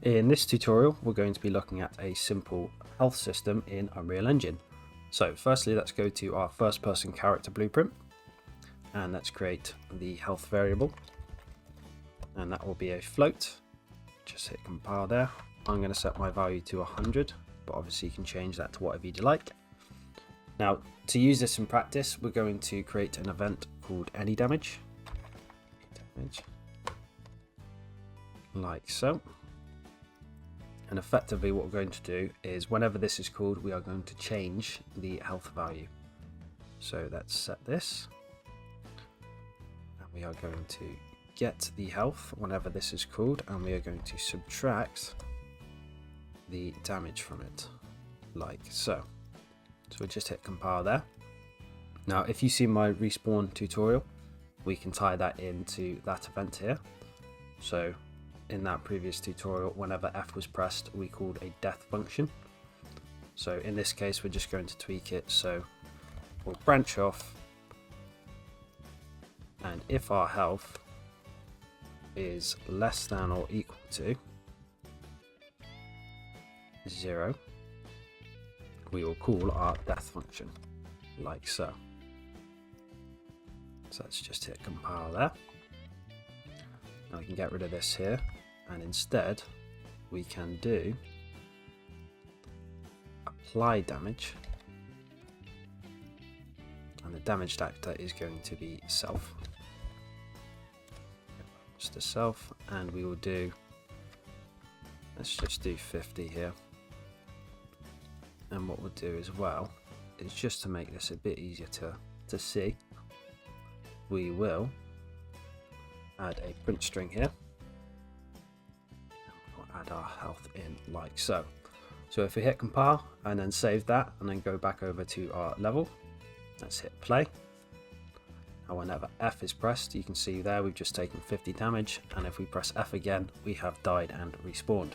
In this tutorial, we're going to be looking at a simple health system in Unreal Engine. So firstly, let's go to our first person character blueprint and let's create the health variable, and that will be a float. Just hit compile there. I'm going to set my value to 100, but obviously you can change that to whatever you'd like. Now, to use this in practice, we're going to create an event called any damage, like so. And effectively what we're going to do is whenever this is called, we are going to change the health value. So let's set this, and we are going to get the health whenever this is called, and we are going to subtract the damage from it, like so. So we'll just hit compile there. Now if you see my respawn tutorial, we can tie that into that event here. So in that previous tutorial, whenever F was pressed, we called a death function. So in this case, we're just going to tweak it. So we'll branch off, and if our health is less than or equal to 0, we will call our death function, like so. So let's just hit compile there. Now we can get rid of this here, and instead we can do apply damage, and the damage actor is going to be self. Just a self, and we will do, let's just do 50 here. And what we'll do as well is, just to make this a bit easier to see, we will add a print string here. We'll add our health in like so. So if we hit compile and then save that and then go back over to our level, let's hit play. And whenever F is pressed, you can see there we've just taken 50 damage, and if we press F again, we have died and respawned.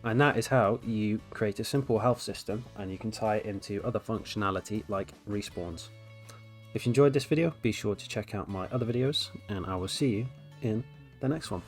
And that is how you create a simple health system, and you can tie it into other functionality like respawns. If you enjoyed this video, be sure to check out my other videos, and I will see you in the next one.